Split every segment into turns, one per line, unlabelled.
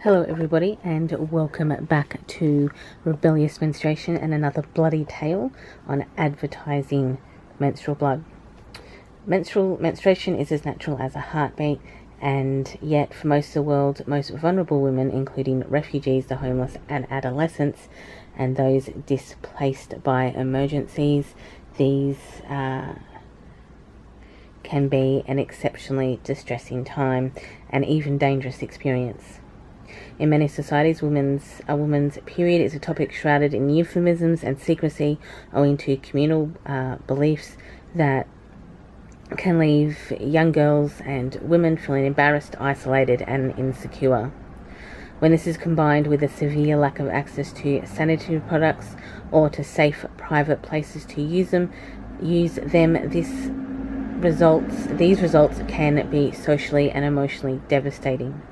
Hello everybody, and welcome back to Rebellious Menstruation and another bloody tale on advertising menstrual blood. Menstruation is as natural as a heartbeat, and yet for most of the world, most vulnerable women, including refugees, the homeless and adolescents, and those displaced by emergencies, these can be an exceptionally distressing time and even dangerous experience. In many societies, a woman's period is a topic shrouded in euphemisms and secrecy, owing to communal beliefs that can leave young girls and women feeling embarrassed, isolated, and insecure. When this is combined with a severe lack of access to sanitary products or to safe private places to use them, these results can be socially and emotionally devastating.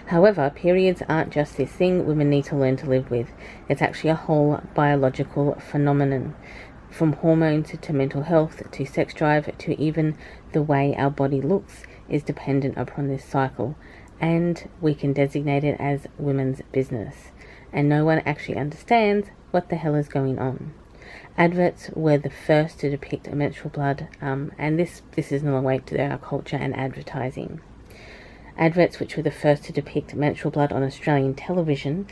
However, periods aren't just this thing women need to learn to live with. It's actually a whole biological phenomenon. From hormones to mental health to sex drive to even the way our body looks is dependent upon this cycle, and we can designate it as women's business. And no one actually understands what the hell is going on. Adverts were the first to depict menstrual blood, and this is not a way to our culture and advertising. Adverts which were the first to depict menstrual blood on Australian television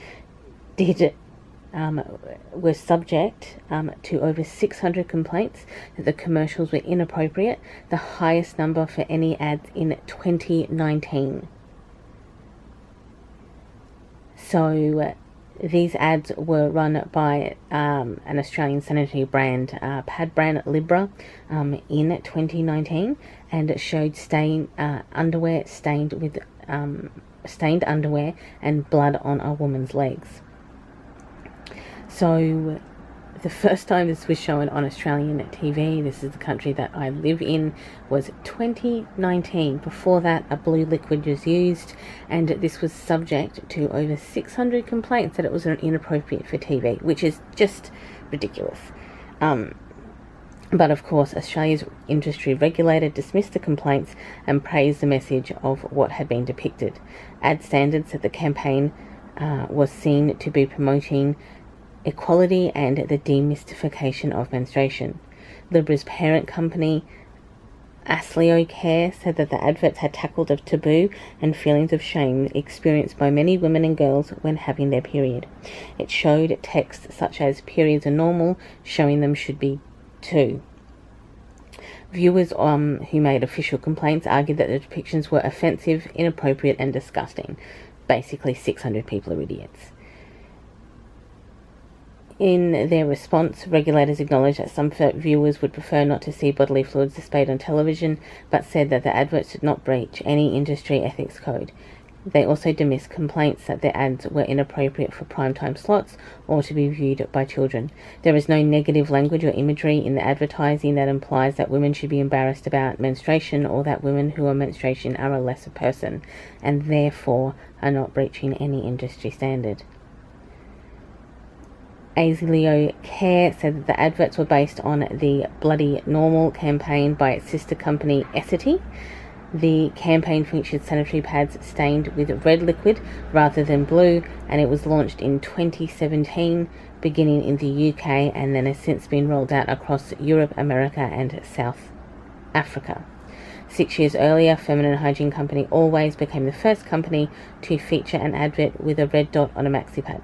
were subject to over 600 complaints that the commercials were inappropriate, the highest number for any ads in 2019. So these ads were run by an Australian sanitary brand, pad brand Libra, in 2019, and showed stained underwear and blood on a woman's legs. So the first time this was shown on Australian TV, this is the country that I live in, was 2019. Before that, a blue liquid was used, and this was subject to over 600 complaints that it was inappropriate for TV, which is just ridiculous. But of course, Australia's industry regulator dismissed the complaints and praised the message of what had been depicted. Ad Standards said the campaign was seen to be promoting equality and the demystification of menstruation. Libra's parent company, Asleo Care, said that the adverts had tackled a taboo and feelings of shame experienced by many women and girls when having their period. It showed text such as "periods are normal," showing them should be too. Viewers who made official complaints argued that the depictions were offensive, inappropriate, and disgusting. Basically, 600 people are idiots. In their response, regulators acknowledged that some viewers would prefer not to see bodily fluids displayed on television, but said that the adverts did not breach any industry ethics code. They also dismissed complaints that the ads were inappropriate for primetime slots or to be viewed by children. There is no negative language or imagery in the advertising that implies that women should be embarrassed about menstruation or that women who are menstruation are a lesser person and therefore are not breaching any industry standard. Asleo Care said that the adverts were based on the Bloody Normal campaign by its sister company Essity. The campaign featured sanitary pads stained with red liquid rather than blue, and it was launched in 2017, beginning in the UK, and then has since been rolled out across Europe, America, and South Africa. 6 years earlier, feminine hygiene company Always became the first company to feature an advert with a red dot on a maxi pad.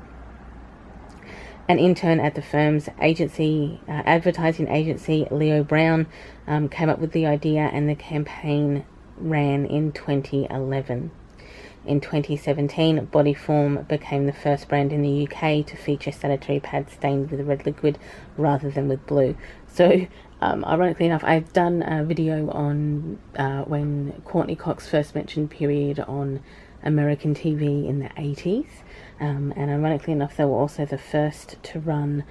An intern at the firm's advertising agency, Leo Brown, came up with the idea, and the campaign ran in 2011. In 2017, Bodyform became the first brand in the UK to feature sanitary pads stained with red liquid rather than with blue. So, ironically enough, I've done a video on when Courtney Cox first mentioned period on American TV in the 80s. And ironically enough, they were also the first to run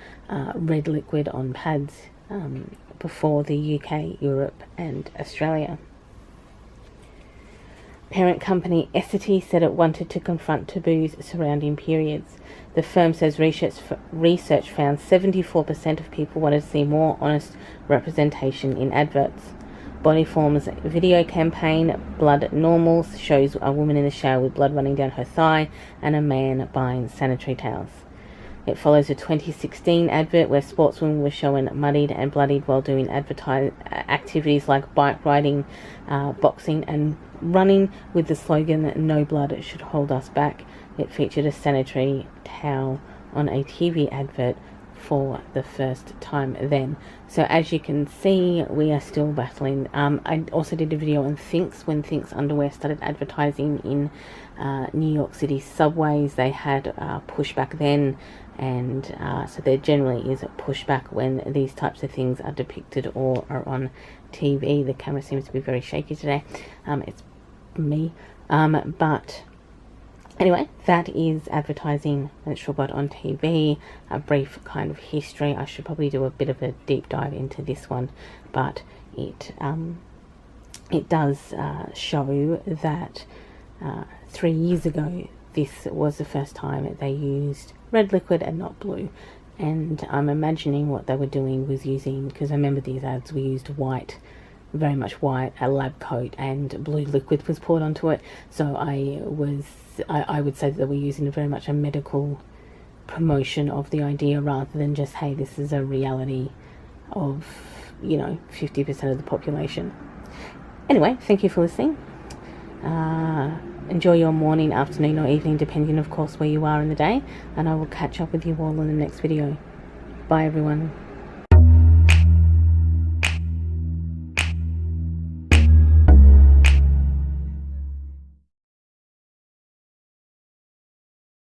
red liquid on pads before the UK, Europe, and Australia. Parent company Essity said it wanted to confront taboos surrounding periods. The firm says research found 74% of people wanted to see more honest representation in adverts. Bodyform's video campaign, Blood Normal, shows a woman in the shower with blood running down her thigh and a man buying sanitary towels. It follows a 2016 advert where sportswomen were shown muddied and bloodied while doing activities like bike riding, boxing and running with the slogan, "No blood should hold us back." It featured a sanitary towel on a TV advert for the first time then. So as you can see, we are still battling. I also did a video on Thinx, when Thinx underwear started advertising in New York City subways. They had pushback then, and so there generally is a pushback when these types of things are depicted or are on TV. The camera seems to be very shaky today. It's me, but anyway, that is advertising menstrual blood on TV. A brief kind of history. I should probably do a bit of a deep dive into this one, but it does show that 3 years ago this was the first time they used red liquid and not blue. And I'm imagining what they were doing was using, because I remember these ads were used white, very much white, a lab coat, and blue liquid was poured onto it. So I would say that they were using very much a medical promotion of the idea, rather than just, hey, this is a reality of, 50% of the population. Anyway, thank you for listening. Enjoy your morning, afternoon or evening, depending of course where you are in the day, and I will catch up with you all in the next video. Bye everyone.